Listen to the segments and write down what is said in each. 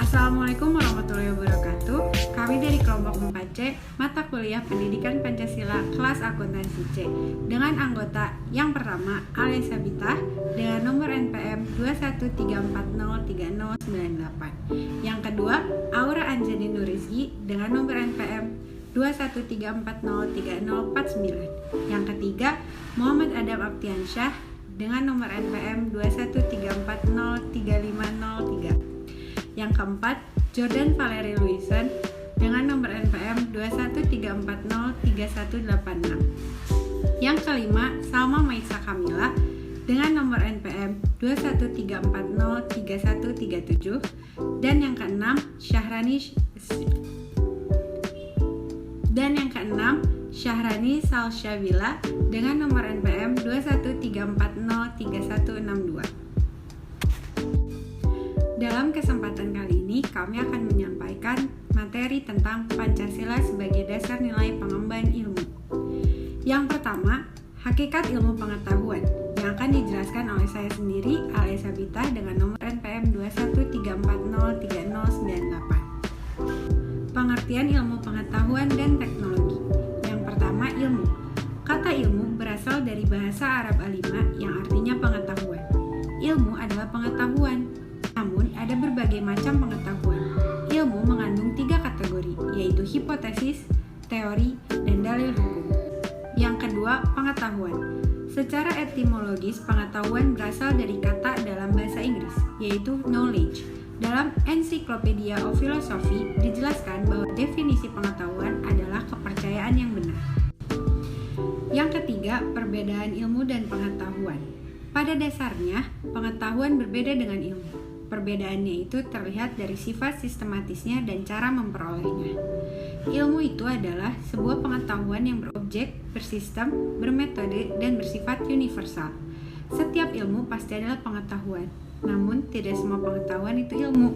Assalamualaikum warahmatullahi wabarakatuh. Kami dari kelompok 4C, mata kuliah Pendidikan Pancasila kelas akuntansi C, dengan anggota yang pertama Alia Sabita dengan nomor NPM 213403098. Yang kedua Aura Anjani Nurizki dengan nomor NPM 213403049. Yang ketiga Muhammad Adam Aptiansyah dengan nomor NPM 213403503. Yang keempat Jordan Valery Luisen dengan nomor NPM 213403186. Yang kelima Salma Maisa Kamila dengan nomor NPM 213403137. Dan yang keenam Syahrani Salsyabila dengan nomor NPM 213403162. Dalam kesempatan kali ini kami akan menyampaikan materi tentang Pancasila sebagai dasar nilai pengemban ilmu. Yang pertama, hakikat ilmu pengetahuan yang akan dijelaskan oleh saya sendiri, Alia Sabita dengan nomor NPM 213403098. Pengertian ilmu pengetahuan dan teknologi. Yang pertama, ilmu. Kata ilmu berasal dari bahasa Arab Alima yang artinya pengetahuan. Ilmu adalah pengetahuan. Namun, ada berbagai macam pengetahuan. Ilmu mengandung 3 kategori, yaitu hipotesis, teori, dan dalil hukum. Yang kedua, pengetahuan. Secara etimologis, pengetahuan berasal dari kata dalam bahasa Inggris, yaitu knowledge. Dalam Encyclopedia of Philosophy dijelaskan bahwa definisi pengetahuan adalah kepercayaan yang benar. Yang ketiga, perbedaan ilmu dan pengetahuan. Pada dasarnya, pengetahuan berbeda dengan ilmu. Perbedaannya itu terlihat dari sifat sistematisnya dan cara memperolehnya. Ilmu itu adalah sebuah pengetahuan yang berobjek, bersistem, bermetode, dan bersifat universal. Setiap ilmu pasti adalah pengetahuan, namun tidak semua pengetahuan itu ilmu.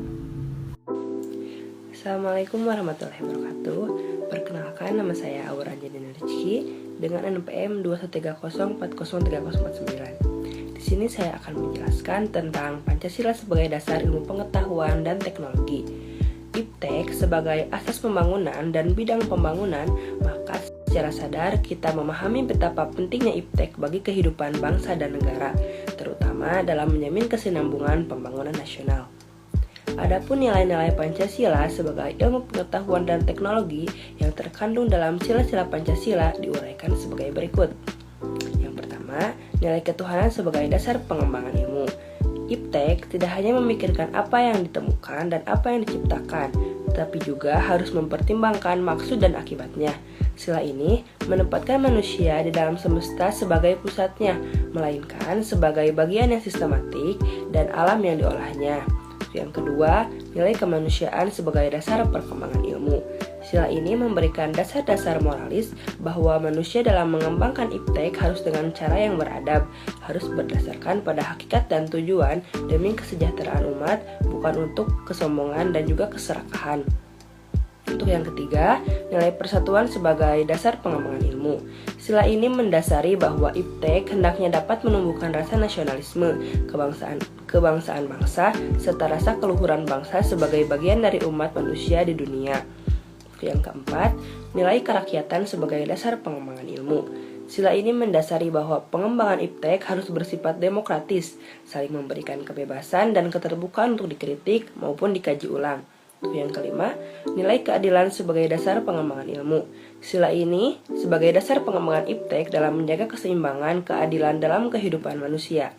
Assalamualaikum warahmatullahi wabarakatuh. Perkenalkan, nama saya Aura Anjani Nurizki dengan NPM 213403049. Di sini saya akan menjelaskan tentang Pancasila sebagai dasar ilmu pengetahuan dan teknologi. IPTEK sebagai asas pembangunan dan bidang pembangunan, maka secara sadar kita memahami betapa pentingnya IPTEK bagi kehidupan bangsa dan negara, terutama dalam menjamin kesinambungan pembangunan nasional. Adapun nilai-nilai Pancasila sebagai ilmu pengetahuan dan teknologi yang terkandung dalam sila-sila Pancasila diuraikan sebagai berikut. Yang pertama, nilai ketuhanan sebagai dasar pengembangan ilmu. IPTEK tidak hanya memikirkan apa yang ditemukan dan apa yang diciptakan, tapi juga harus mempertimbangkan maksud dan akibatnya. Sila ini menempatkan manusia di dalam semesta sebagai pusatnya, melainkan sebagai bagian yang sistematik dan alam yang diolahnya. Yang kedua, nilai kemanusiaan sebagai dasar perkembangan ilmu. Sila ini memberikan dasar-dasar moralis bahwa manusia dalam mengembangkan IPTEK harus dengan cara yang beradab, harus berdasarkan pada hakikat dan tujuan demi kesejahteraan umat, bukan untuk kesombongan dan juga keserakahan. Untuk yang ketiga, nilai persatuan sebagai dasar pengembangan ilmu. Sila ini mendasari bahwa IPTEK hendaknya dapat menumbuhkan rasa nasionalisme, kebangsaan bangsa, serta rasa keluhuran bangsa sebagai bagian dari umat manusia di dunia. Yang keempat, nilai kerakyatan sebagai dasar pengembangan ilmu. Sila ini mendasari bahwa pengembangan IPTEK harus bersifat demokratis, saling memberikan kebebasan dan keterbukaan untuk dikritik maupun dikaji ulang. Yang kelima, nilai keadilan sebagai dasar pengembangan ilmu. Sila ini sebagai dasar pengembangan IPTEK dalam menjaga keseimbangan keadilan dalam kehidupan manusia,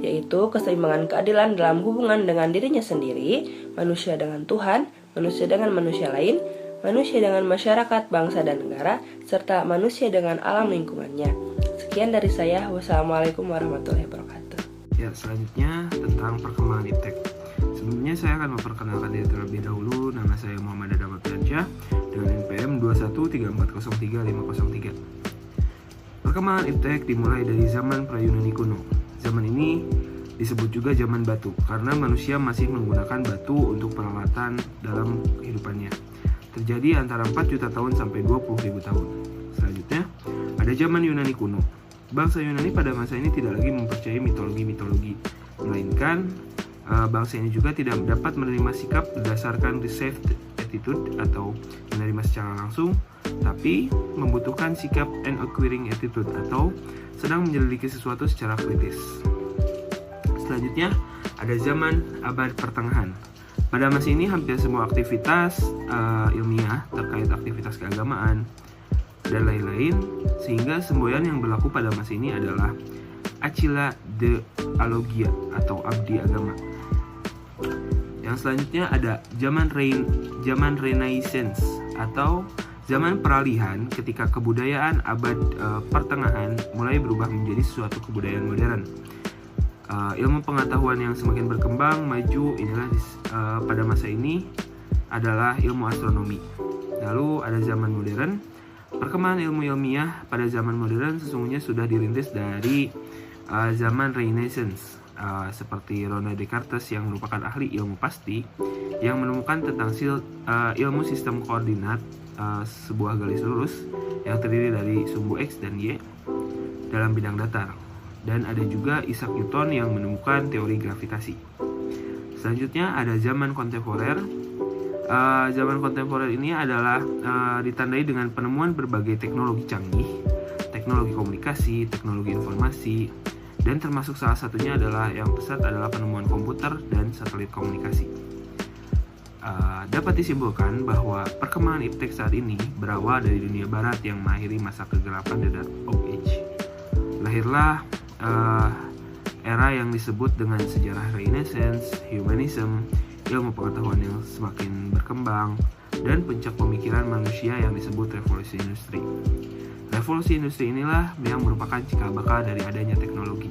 yaitu keseimbangan keadilan dalam hubungan dengan dirinya sendiri, manusia dengan Tuhan, manusia dengan manusia lain, manusia dengan masyarakat, bangsa dan negara, serta manusia dengan alam lingkungannya. Sekian dari saya. Wassalamualaikum warahmatullahi wabarakatuh. Ya, selanjutnya tentang perkembangan IPTEK. Sebelumnya saya akan memperkenalkan diri terlebih dahulu. Nama saya Muhammad Adam Aptiansyah dengan NPM 213403503. Perkembangan IPTEK dimulai dari zaman pra-Yunani kuno. Zaman ini disebut juga zaman batu karena manusia masih menggunakan batu untuk peralatan dalam kehidupannya. Terjadi antara 4 juta tahun sampai 20.000 tahun. Selanjutnya, ada zaman Yunani kuno. bangsa Yunani pada masa ini tidak lagi mempercayai mitologi-mitologi, melainkan bangsa ini juga tidak dapat menerima sikap berdasarkan received attitude atau menerima secara langsung, tapi membutuhkan sikap and acquiring attitude atau sedang menyelidiki sesuatu secara kritis. Selanjutnya ada zaman abad pertengahan. Pada masa ini hampir semua aktivitas ilmiah terkait aktivitas keagamaan dan lain-lain, sehingga semboyan yang berlaku pada masa ini adalah Achilla de Alogia atau abdi agama. Yang selanjutnya ada zaman Renaissance atau zaman peralihan ketika kebudayaan abad pertengahan mulai berubah menjadi suatu kebudayaan modern. Ilmu pengetahuan yang semakin berkembang maju inilah pada masa ini adalah ilmu astronomi. Lalu ada zaman modern. Perkembangan ilmu ilmiah pada zaman modern sesungguhnya sudah dirintis dari zaman Renaissance, seperti Rene Descartes yang merupakan ahli ilmu pasti yang menemukan tentang ilmu sistem koordinat sebuah garis lurus yang terdiri dari sumbu X dan Y dalam bidang datar. Dan ada juga Isaac Newton yang menemukan teori gravitasi. Selanjutnya ada zaman kontemporer. Zaman kontemporer ini adalah ditandai dengan penemuan berbagai teknologi canggih, teknologi komunikasi, teknologi informasi, dan termasuk salah satunya adalah yang pesat adalah penemuan komputer dan satelit komunikasi. Dapat disimpulkan bahwa perkembangan iptek saat ini berawal dari dunia barat yang mengakhiri masa kegelapan The Dark Age. Lahirlah era yang disebut dengan sejarah Renaissance, Humanism, ilmu pengetahuan yang semakin berkembang, dan puncak pemikiran manusia yang disebut revolusi industri. Revolusi industri inilah yang merupakan cikal bakal dari adanya teknologi.